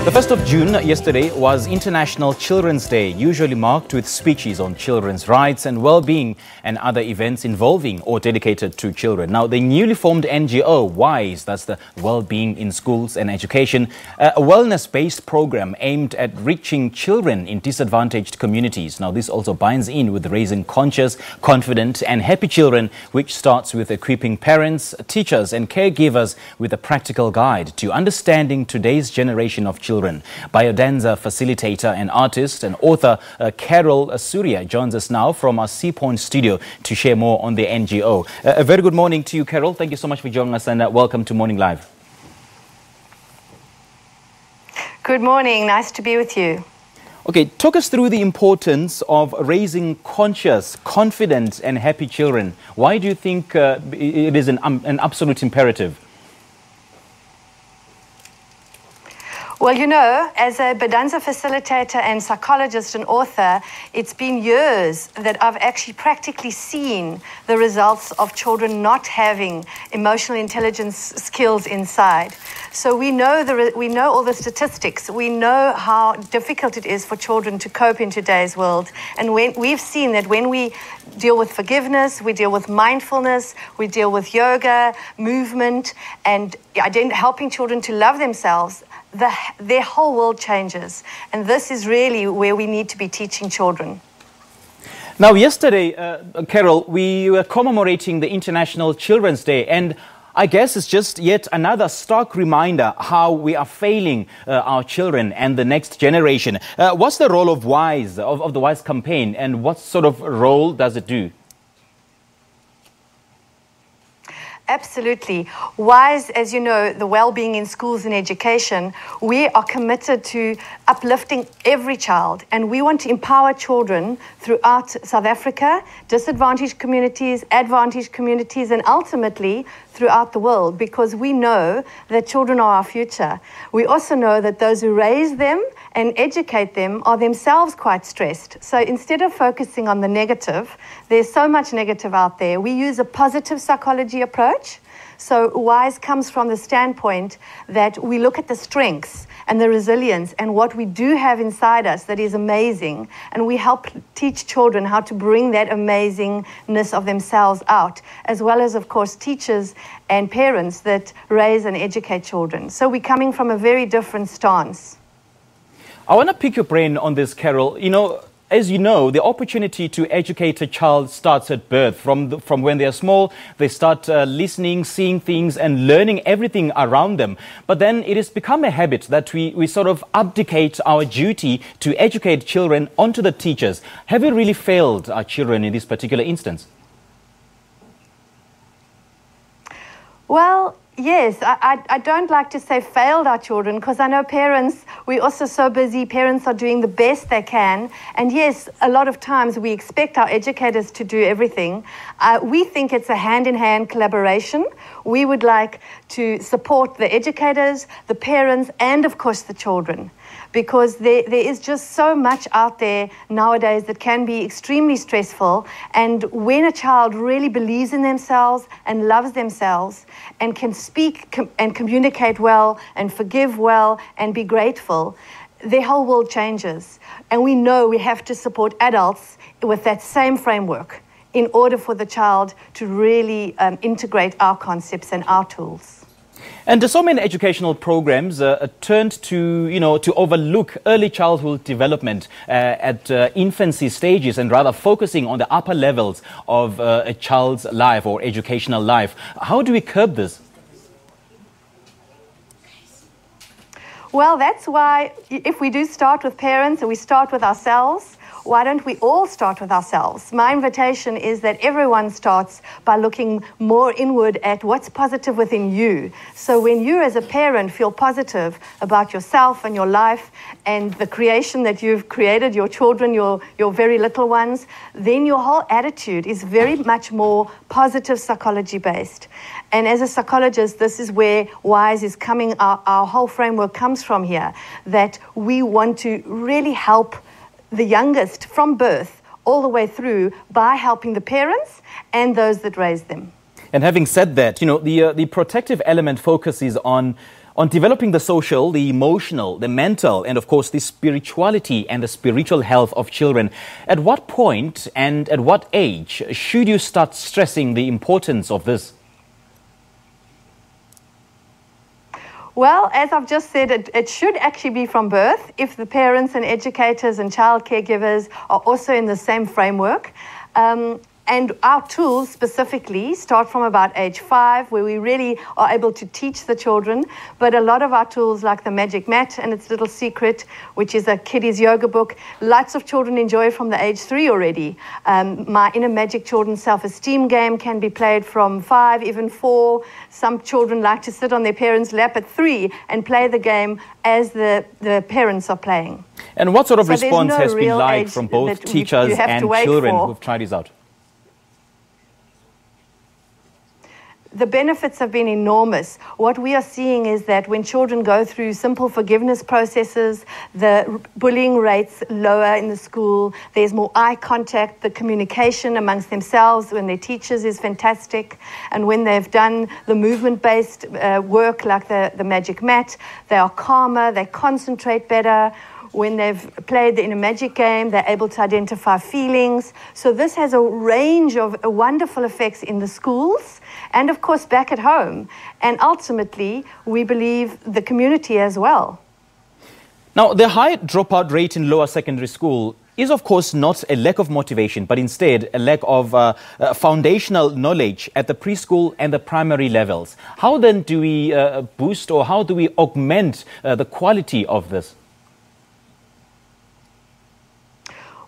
The 1st of June yesterday was International Children's Day, usually marked with speeches on children's rights and well-being and other events involving or dedicated to children. Now, the newly formed NGO, WISE, that's the Well-being in Schools and Education, a wellness-based program aimed at reaching children in disadvantaged communities. Now, this also binds in with raising conscious, confident and happy children, which starts with equipping parents, teachers and caregivers with a practical guide to understanding today's generation of children. Biodanza facilitator and artist and author Carol Surya joins us now from our Sea Point studio to share more on the NGO. A very good morning to you, Carol. Thank you so much for joining us and welcome to Morning Live. Good morning. Nice to be with you. Okay, talk us through the importance of raising conscious, confident and happy children. Why do you think it is an absolute imperative? Well, you know, as a Biodanza facilitator and psychologist and author, it's been years that I've actually practically seen the results of children not having emotional intelligence skills inside. So we know all the statistics. We know how difficult it is for children to cope in today's world. And we've seen that when we deal with forgiveness, we deal with mindfulness, we deal with yoga, movement, and helping children to love themselves, their whole world changes. And this is really where we need to be teaching children. Now, yesterday, Carol, we were commemorating the International Children's Day, and I guess it's just yet another stark reminder how we are failing our children and the next generation. What's the role of WISE, of the WISE campaign, and what sort of role does it do? Absolutely. WISE, as you know, the well-being in schools and education, we are committed to uplifting every child, and we want to empower children throughout South Africa, disadvantaged communities, advantaged communities, and ultimately throughout the world, because we know that children are our future. We also know that those who raise them and educate them are themselves quite stressed. So instead of focusing on the negative, there's so much negative out there. We use a positive psychology approach. So WISE comes from the standpoint that we look at the strengths and the resilience and what we do have inside us that is amazing. And we help teach children how to bring that amazingness of themselves out, as well as, of course, teachers and parents that raise and educate children. So we're coming from a very different stance. I want to pick your brain on this, Carol. As you know, the opportunity to educate a child starts at birth. From when they are small, they start listening, seeing things and learning everything around them. But then it has become a habit that we sort of abdicate our duty to educate children onto the teachers. Have we really failed our children in this particular instance? Well, yes, I don't like to say failed our children, because I know parents, we're also so busy, parents are doing the best they can. And yes, a lot of times we expect our educators to do everything. We think it's a hand-in-hand collaboration. We would like to support the educators, the parents, and of course the children, because there is just so much out there nowadays that can be extremely stressful. And when a child really believes in themselves and loves themselves and can speak and communicate well and forgive well and be grateful, their whole world changes. And we know we have to support adults with that same framework in order for the child to really integrate our concepts and our tools. And so many educational programs turned to overlook early childhood development at infancy stages and rather focusing on the upper levels of a child's life or educational life. How do we curb this? Well, that's why if we do start with parents and we start with ourselves, why don't we all start with ourselves? My invitation is that everyone starts by looking more inward at what's positive within you. So when you as a parent feel positive about yourself and your life and the creation that you've created, your children, your very little ones, then your whole attitude is very much more positive psychology based. And as a psychologist, this is where WISE is coming, our whole framework comes from here, that we want to really help the youngest from birth all the way through by helping the parents and those that raise them. And having said that, the protective element focuses on on developing the social, the emotional, the mental, and of course the spirituality and the spiritual health of children. At what point and at what age should you start stressing the importance of this? Well, as I've just said, it should actually be from birth if the parents and educators and child caregivers are also in the same framework. And our tools specifically start from about age 5, where we really are able to teach the children. But a lot of our tools, like the Magic Mat and its little secret, which is a kiddies yoga book, lots of children enjoy from the age 3 already. My Inner Magic Children's Self-Esteem game can be played from 5, even 4. Some children like to sit on their parents' lap at 3 and play the game as the parents are playing. And what sort of response has been like from both teachers and children who've tried this out? The benefits have been enormous. What we are seeing is that when children go through simple forgiveness processes, the bullying rates lower in the school, there's more eye contact, the communication amongst themselves when their teachers is fantastic, and when they've done the movement-based work like the Magic Mat, they are calmer, they concentrate better. When they've played the Inner Magic game, they're able to identify feelings. So this has a range of wonderful effects in the schools and, of course, back at home. And ultimately, we believe the community as well. Now, the high dropout rate in lower secondary school is, of course, not a lack of motivation, but instead a lack of foundational knowledge at the preschool and the primary levels. How then do we boost or how do we augment the quality of this?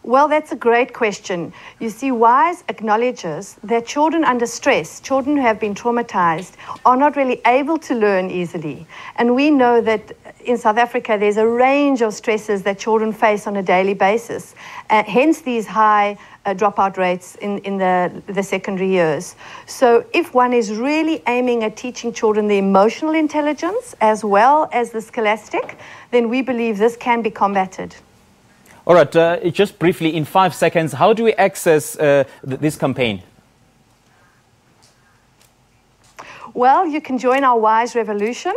Well, that's a great question. You see, WISE acknowledges that children under stress, children who have been traumatized, are not really able to learn easily. And we know that in South Africa, there's a range of stresses that children face on a daily basis, hence these high dropout rates in the secondary years. So if one is really aiming at teaching children the emotional intelligence as well as the scholastic, then we believe this can be combated. All right, just briefly, in 5 seconds, how do we access this campaign? Well, you can join our WISE revolution,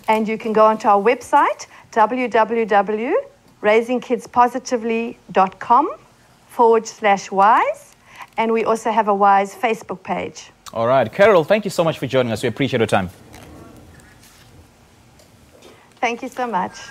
and you can go onto our website, www.raisingkidspositively.com/WISE, and we also have a WISE Facebook page. All right, Carol, thank you so much for joining us. We appreciate your time. Thank you so much.